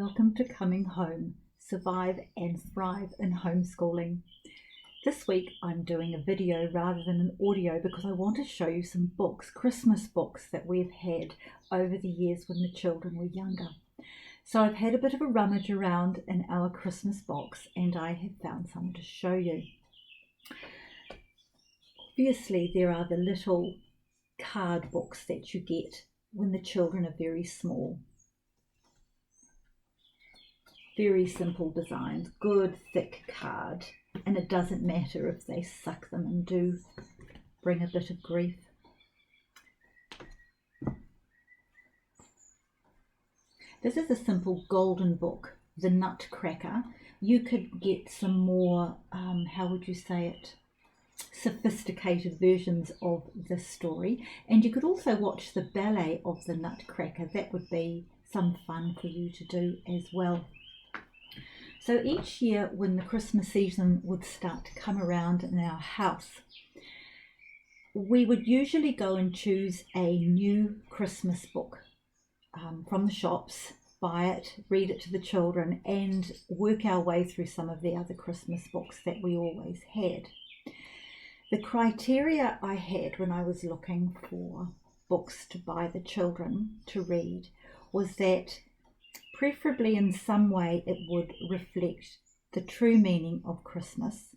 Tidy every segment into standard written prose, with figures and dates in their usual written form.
Welcome to Coming Home, Survive and Thrive in Homeschooling. This week I'm doing a video rather than an audio because I want to show you some books, Christmas books that we've had over the years when the children were younger. So I've had a bit of a rummage around in our Christmas box and I have found some to show you. Obviously there are the little card books that you get when the children are very small. Very simple designs, good thick card, and it doesn't matter if they suck them and do bring a bit of grief. This is a simple golden book, The Nutcracker. You could get some more, how would you say it, sophisticated versions of this story, and you could also watch the ballet of The Nutcracker. That would be some fun for you to do as well. So each year when the Christmas season would start to come around in our house, we would usually go and choose a new Christmas book from the shops, buy it, read it to the children, and work our way through some of the other Christmas books that we always had. The criteria I had when I was looking for books to buy the children to read was that preferably in some way it would reflect the true meaning of Christmas.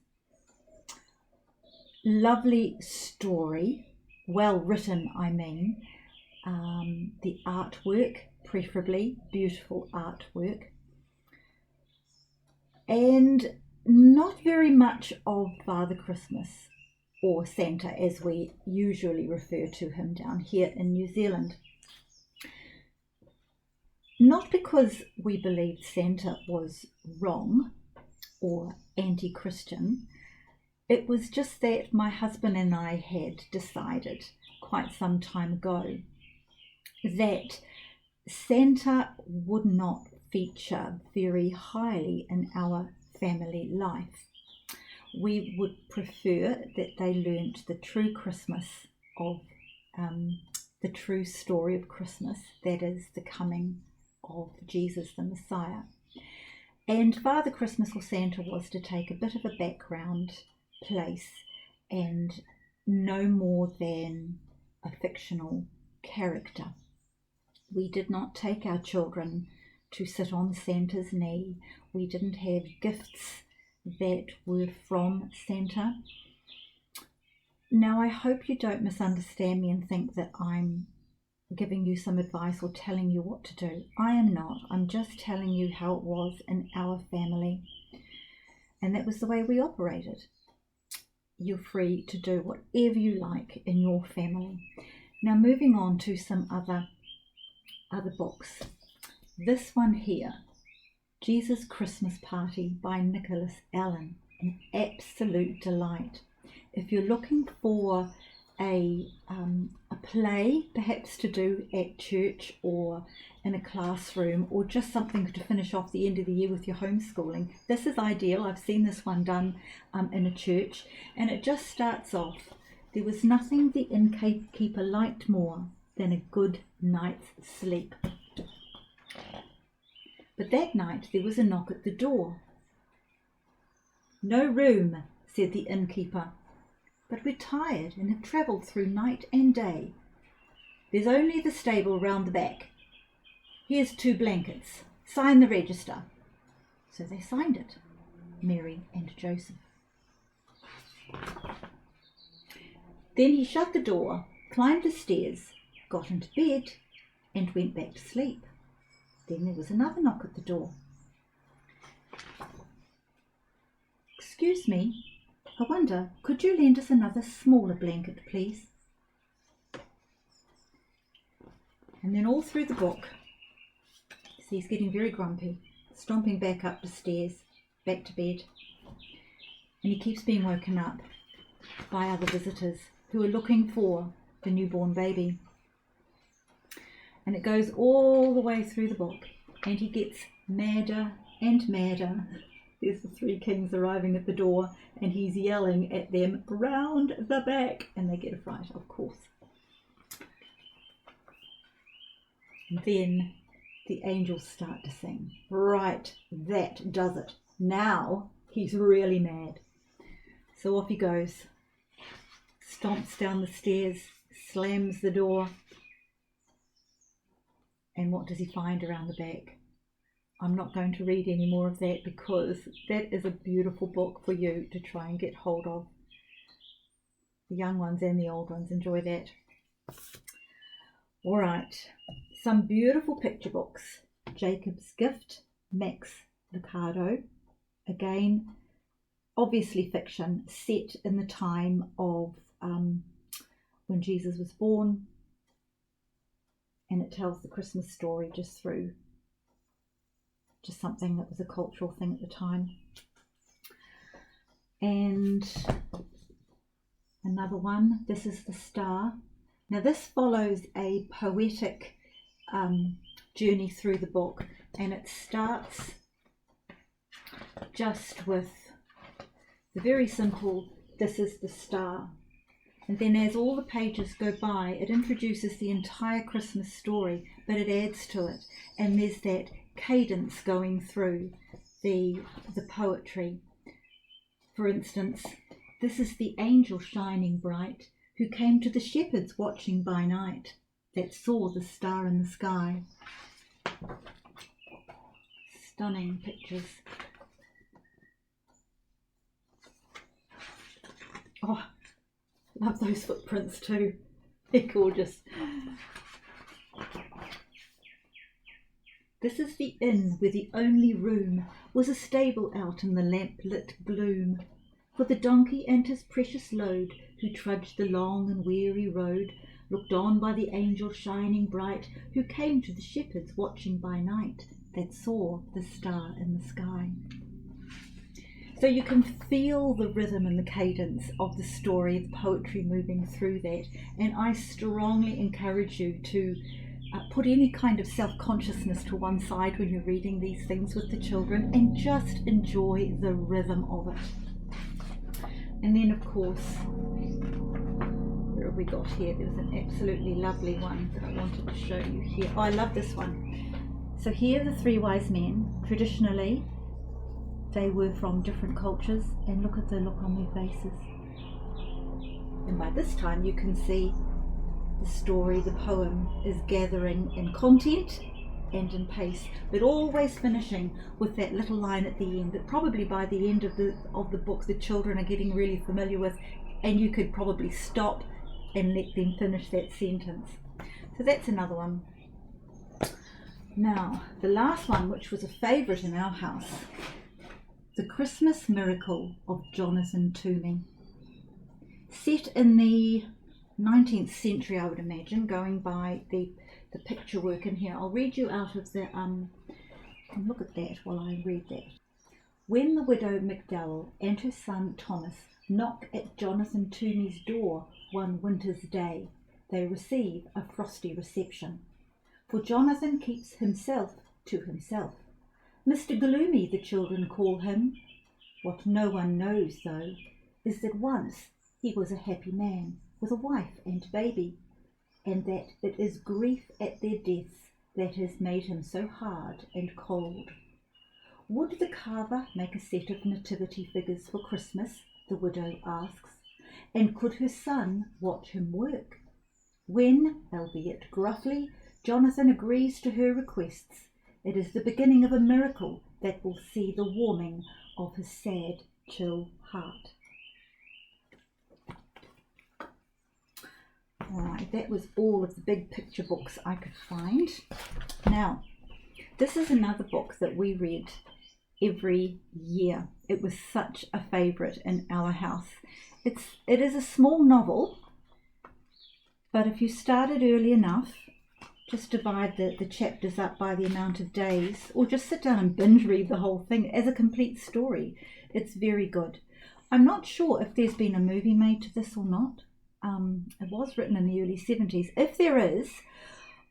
Lovely story, well written I mean. The artwork, preferably beautiful artwork. And not very much of Father Christmas or Santa as we usually refer to him down here in New Zealand. Not because we believed Santa was wrong or anti-Christian, it was just that my husband and I had decided quite some time ago that Santa would not feature very highly in our family life. We would prefer that they learnt the true Christmas of the true story of Christmas, that is the coming of Jesus the Messiah. And Father Christmas or Santa was to take a bit of a background place and no more than a fictional character. We did not take our children to sit on Santa's knee. We didn't have gifts that were from Santa. Now I hope you don't misunderstand me and think that I'm giving you some advice or telling you what to do. I am not. I'm just telling you how it was in our family. And that was the way we operated. You're free to do whatever you like in your family. Now moving on to some other books. This one here, Jesus Christmas Party by Nicholas Allen. An absolute delight. If you're looking for a play perhaps to do at church or in a classroom, or just something to finish off the end of the year with your homeschooling, this is ideal. I've seen this one done in a church, and it just starts off, there was nothing the innkeeper liked more than a good night's sleep. But that night there was a knock at the door. "No room," said the innkeeper. "But we're tired and have travelled through night and day. There's only the stable round the back. Here's 2 blankets. Sign the register." So they signed it, Mary and Joseph. Then he shut the door, climbed the stairs, got into bed and went back to sleep. Then there was another knock at the door. "Excuse me, I wonder, could you lend us another smaller blanket, please?" And then all through the book, see, he's getting very grumpy, stomping back up the stairs, back to bed. And he keeps being woken up by other visitors who are looking for the newborn baby. And it goes all the way through the book, and he gets madder and madder. There's the 3 kings arriving at the door and he's yelling at them round the back, and they get a fright, of course. And then the angels start to sing. Right, that does it. Now he's really mad. So off he goes, stomps down the stairs, slams the door. And what does he find around the back? I'm not going to read any more of that because that is a beautiful book for you to try and get hold of. The young ones and the old ones enjoy that. All right, some beautiful picture books. Jacob's Gift, Max Lucado. Again, obviously fiction, set in the time of when Jesus was born. And it tells the Christmas story just through just something that was a cultural thing at the time. And another one, This is the Star. Now this follows a poetic journey through the book, and it starts just with the very simple This is the Star. And then as all the pages go by, it introduces the entire Christmas story, but it adds to it. And there's that cadence going through the poetry. For instance, this is the angel shining bright, who came to the shepherds watching by night, that saw the star in the sky. Stunning pictures. Oh, love those footprints too. They're gorgeous. This is the inn where the only room was a stable out in the lamp-lit gloom. For the donkey and his precious load, who trudged the long and weary road, looked on by the angel shining bright, who came to the shepherds watching by night, that saw the star in the sky. So you can feel the rhythm and the cadence of the story, the poetry moving through that. And I strongly encourage you to put any kind of self-consciousness to one side when you're reading these things with the children and just enjoy the rhythm of it. And then, of course, where have we got here? There was an absolutely lovely one that I wanted to show you here. Oh, I love this one. So here are the three wise men. Traditionally, they were from different cultures, and look at the look on their faces. And by this time you can see the story, the poem is gathering in content and in pace, but always finishing with that little line at the end that probably by the end of the book the children are getting really familiar with, and you could probably stop and let them finish that sentence. So that's another one. Now, the last one, which was a favourite in our house, The Christmas Miracle of Jonathan Toomey. Set in the 19th century, I would imagine, going by the picture work in here. I'll read you out of the, look at that while I read that. When the widow McDowell and her son Thomas knock at Jonathan Toomey's door one winter's day, they receive a frosty reception. For Jonathan keeps himself to himself. Mr. Gloomy, the children call him. What no one knows, though, is that once he was a happy man with a wife and baby, and that it is grief at their deaths that has made him so hard and cold. Would the carver make a set of nativity figures for Christmas, the widow asks, and could her son watch him work? When, albeit gruffly, Jonathan agrees to her requests, it is the beginning of a miracle that will see the warming of his sad, chill heart. Alright, that was all of the big picture books I could find. Now, this is another book that we read every year. It was such a favourite in our house. It is a small novel, but if you started early enough, just divide the chapters up by the amount of days, or just sit down and binge read the whole thing as a complete story. It's very good. I'm not sure if there's been a movie made to this or not. It was written in the early 70s. If there is,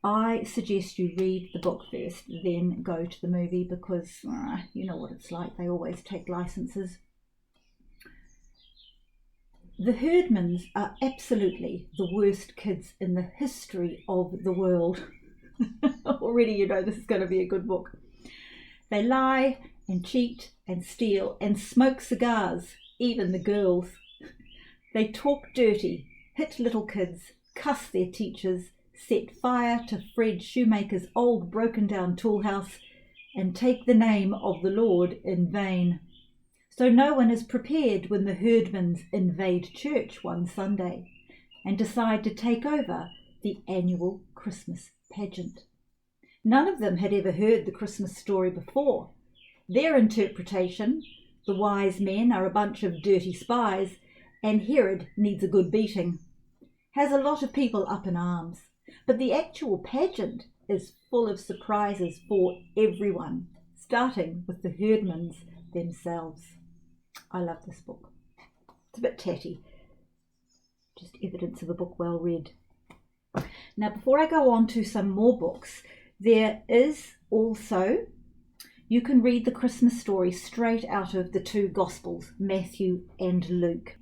I suggest you read the book first, then go to the movie, because you know what it's like. They always take licenses. The Herdmans are absolutely the worst kids in the history of the world. Already you know this is going to be a good book. They lie and cheat and steal and smoke cigars, even the girls. They talk dirty, hit little kids, cuss their teachers, set fire to Fred Shoemaker's old broken down tool house, and take the name of the Lord in vain. So no one is prepared when the herdmans invade church one Sunday and decide to take over the annual Christmas pageant. None of them had ever heard the Christmas story before. Their interpretation, the wise men are a bunch of dirty spies and Herod needs a good beating, has a lot of people up in arms. But the actual pageant is full of surprises for everyone, starting with the herdmans themselves. I love this book. It's a bit tatty, just evidence of a book well read. Now, before I go on to some more books, there is also, you can read the Christmas story straight out of the two Gospels, Matthew and Luke.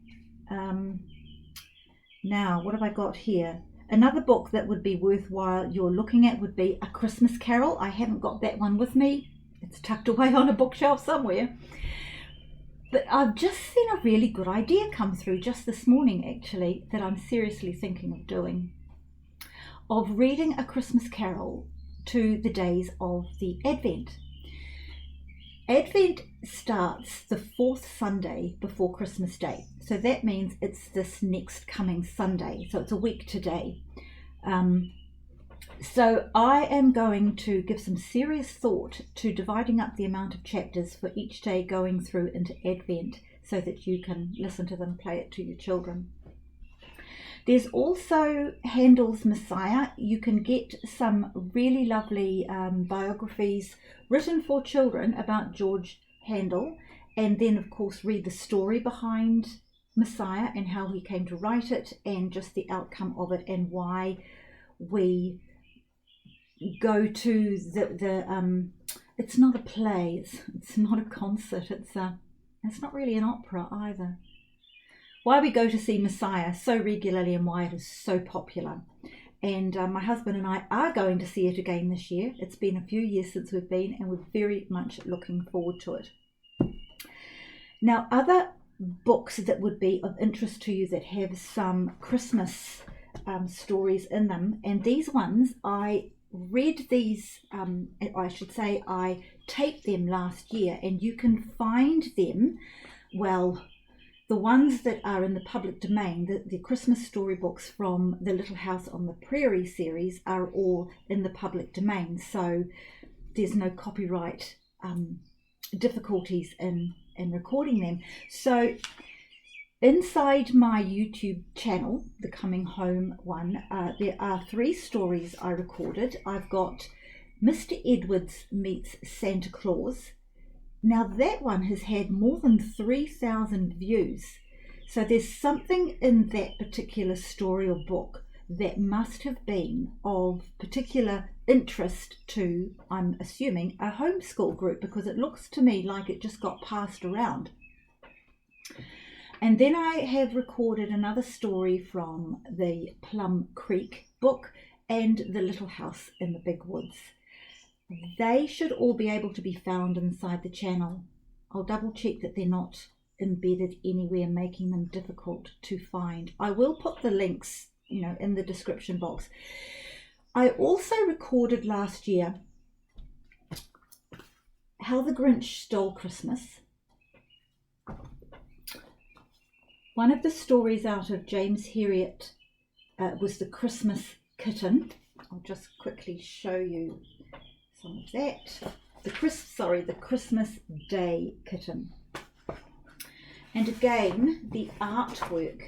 Now, what have I got here? Another book that would be worthwhile you're looking at would be A Christmas Carol. I haven't got that one with me. It's tucked away on a bookshelf somewhere. But I've just seen a really good idea come through just this morning, actually, that I'm seriously thinking of doing. Of reading A Christmas Carol to the days of the Advent. Advent starts the fourth Sunday before Christmas Day. So that means it's this next coming Sunday. So it's a week today. So I am going to give some serious thought to dividing up the amount of chapters for each day going through into Advent so that you can listen to them, play it to your children. There's also Handel's Messiah. You can get some really lovely biographies written for children about George Handel, and then of course read the story behind Messiah and how he came to write it and just the outcome of it and why we go to the it's not a play, it's not a concert, it's not really an opera either. Why we go to see Messiah so regularly and why it is so popular. And my husband and I are going to see it again this year. It's been a few years since we've been and we're very much looking forward to it. Now, other books that would be of interest to you that have some Christmas stories in them, and these ones, I read these, I should say I taped them last year, and you can find them, well, the ones that are in the public domain, the Christmas storybooks from the Little House on the Prairie series are all in the public domain, so there's no copyright difficulties in recording them. So inside my YouTube channel, the Coming Home one, there are 3 stories I recorded. I've got Mr. Edwards Meets Santa Claus. Now that one has had more than 3,000 views. So there's something in that particular story or book that must have been of particular interest to, I'm assuming, a homeschool group, because it looks to me like it just got passed around. And then I have recorded another story from the Plum Creek book and The Little House in the Big Woods. They should all be able to be found inside the channel. I'll double check that they're not embedded anywhere, making them difficult to find. I will put the links, in the description box. I also recorded last year How the Grinch Stole Christmas. One of the stories out of James Herriot was The Christmas Kitten. I'll just quickly show you some of that. The Christmas Day Kitten. And again, the artwork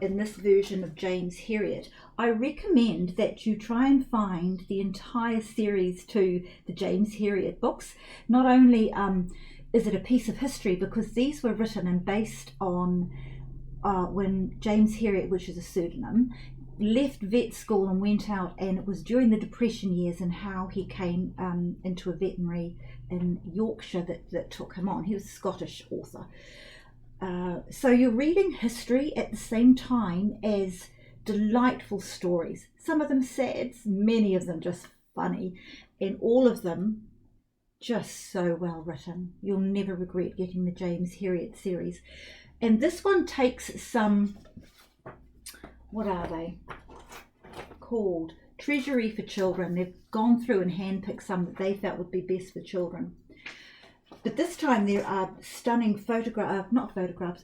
in this version of James Herriot. I recommend that you try and find the entire series to the James Herriot books. Not only is it a piece of history, because these were written and based on when James Herriot, which is a pseudonym, left vet school and went out, and it was during the Depression years and how he came into a veterinary in Yorkshire that took him on. He was a Scottish author. So you're reading history at the same time as delightful stories. Some of them sad, many of them just funny, and all of them just so well written. You'll never regret getting the James Herriot series. And this one takes some, what are they called? Treasury for children. They've gone through and handpicked some that they felt would be best for children. But this time there are stunning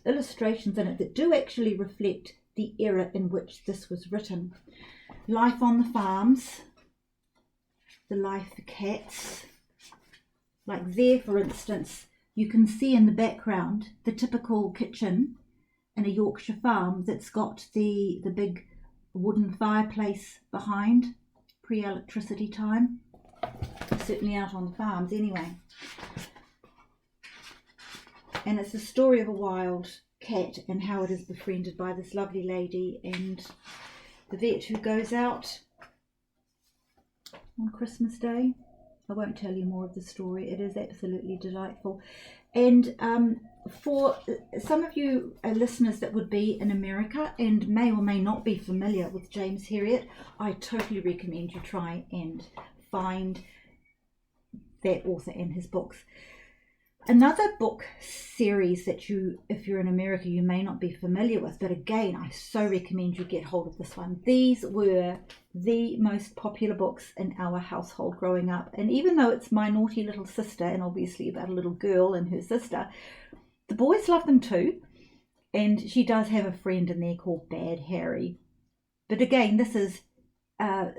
illustrations in it that do actually reflect the era in which this was written. Life on the farms, the life for cats. Like there, for instance, you can see in the background the typical kitchen in a Yorkshire farm that's got the big wooden fireplace behind, pre-electricity time, certainly out on the farms anyway. And it's the story of a wild cat and how it is befriended by this lovely lady and the vet who goes out on Christmas Day. I won't tell you more of the story. It is absolutely delightful. And for some of you listeners that would be in America and may or may not be familiar with James Herriot, I totally recommend you try and find that author and his books. Another book series that you, if you're in America, you may not be familiar with, but again, I so recommend you get hold of this one. These were the most popular books in our household growing up. And even though it's My Naughty Little Sister, and obviously about a little girl and her sister, the boys love them too. And she does have a friend in there called Bad Harry. But again, this is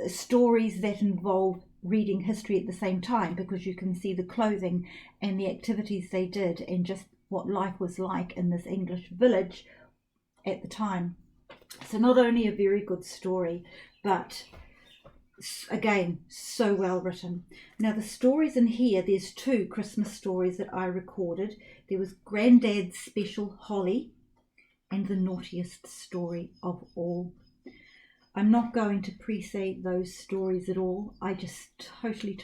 stories that involve reading history at the same time, because you can see the clothing and the activities they did and just what life was like in this English village at the time. So not only a very good story, but again, so well written. Now the stories in here, there's 2 Christmas stories that I recorded. There was Granddad's Special Holly and The Naughtiest Story of All. I'm not going to pre-say those stories at all. I just totally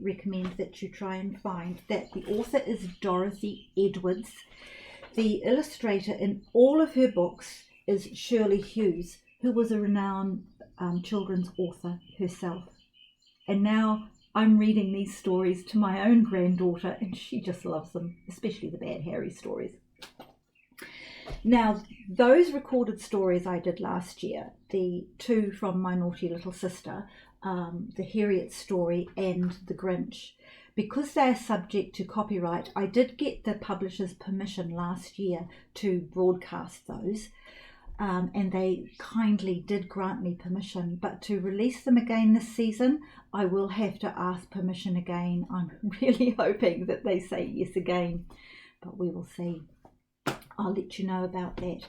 recommend that you try and find that. The author is Dorothy Edwards. The illustrator in all of her books is Shirley Hughes, who was a renowned children's author herself. And now I'm reading these stories to my own granddaughter and she just loves them, especially the Bad Harry stories. Now, those recorded stories I did last year, the 2 from My Naughty Little Sister, the Herriot story and The Grinch, because they're subject to copyright, I did get the publisher's permission last year to broadcast those, and they kindly did grant me permission, but to release them again this season, I will have to ask permission again. I'm really hoping that they say yes again, but we will see. I'll let you know about that.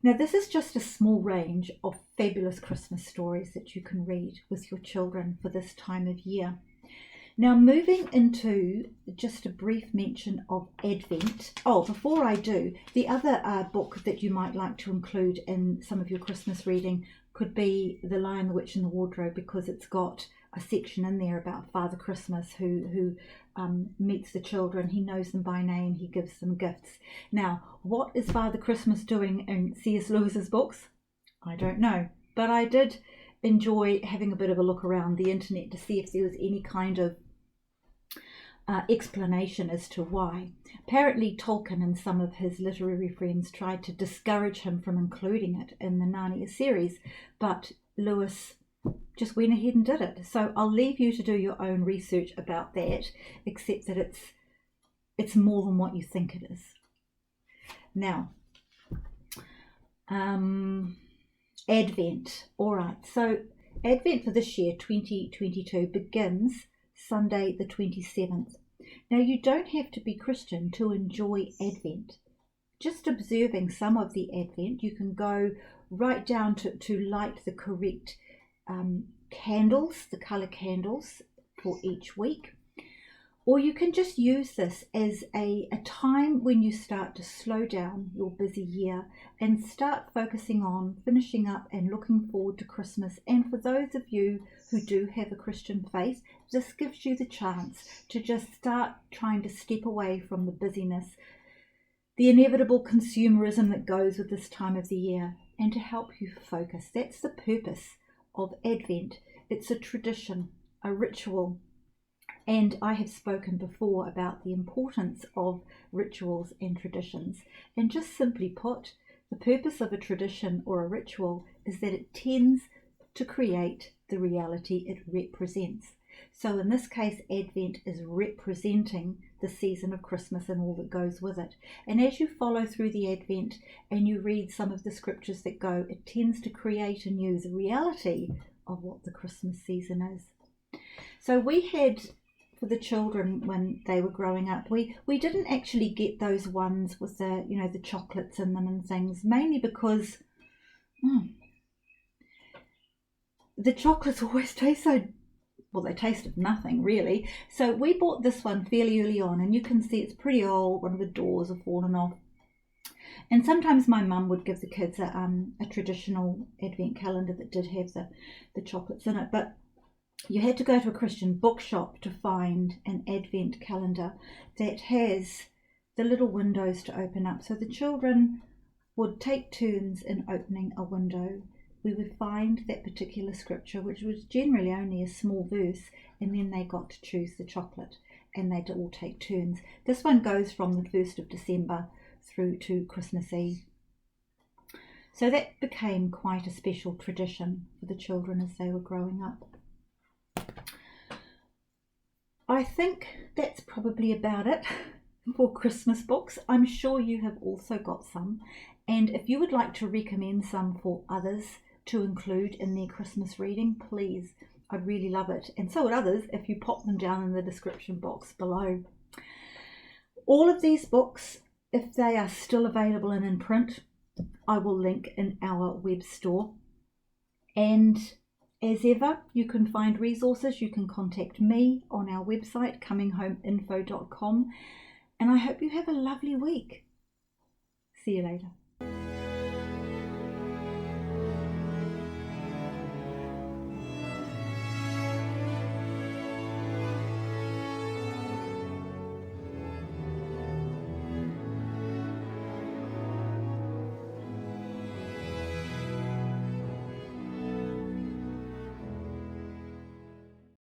Now, this is just a small range of fabulous Christmas stories that you can read with your children for this time of year. Now, moving into just a brief mention of Advent. Oh, before I do, the other book that you might like to include in some of your Christmas reading could be The Lion, the Witch and the Wardrobe, because it's got a section in there about Father Christmas who meets the children. He knows them by name. He gives them gifts. Now, what is Father Christmas doing in C.S. Lewis's books? I don't know, but I did enjoy having a bit of a look around the internet to see if there was any kind of explanation as to why. Apparently Tolkien and some of his literary friends tried to discourage him from including it in the Narnia series, but Lewis just went ahead and did it. So I'll leave you to do your own research about that, except that it's more than what you think it is. Now, Advent. All right, so Advent for this year, 2022, begins Sunday the 27th. Now, you don't have to be Christian to enjoy Advent. Just observing some of the Advent, you can go right down to light the correct candles, the colour candles for each week. Or you can just use this as a time when you start to slow down your busy year and start focusing on finishing up and looking forward to Christmas. And for those of you who do have a Christian faith, this gives you the chance to just start trying to step away from the busyness, the inevitable consumerism that goes with this time of the year, and to help you focus. That's the purpose of Advent. It's a tradition a ritual. And I have spoken before about the importance of rituals and traditions. And just simply put, the purpose of a tradition or a ritual is that it tends to create the reality it represents. So in this case, Advent is representing the season of Christmas and all that goes with it. And as you follow through the Advent and you read some of the scriptures that go, it tends to create in you the reality of what the Christmas season is. So we had, for the children when they were growing up, we didn't actually get those ones with the, you know, the chocolates in them and things, mainly because the chocolates always taste so, well, they taste of nothing really. So we bought this one fairly early on, and you can see it's pretty old. One of the doors have fallen off. And sometimes my mum would give the kids a traditional Advent calendar that did have the chocolates in it, but you had to go to a Christian bookshop to find an Advent calendar that has the little windows to open up. So the children would take turns in opening a window. We would find that particular scripture, which was generally only a small verse, and then they got to choose the chocolate, and they'd all take turns. This one goes from the 1st of December through to Christmas Eve. So that became quite a special tradition for the children as they were growing up. I think that's probably about it for Christmas books. I'm sure you have also got some, and if you would like to recommend some for others to include in their Christmas reading, please, I'd really love it. And so would others if you pop them down in the description box below. All of these books, if they are still available and in print, I will link in our web store. And as ever, you can find resources. You can contact me on our website, cominghomeinfo.com. And I hope you have a lovely week. See you later.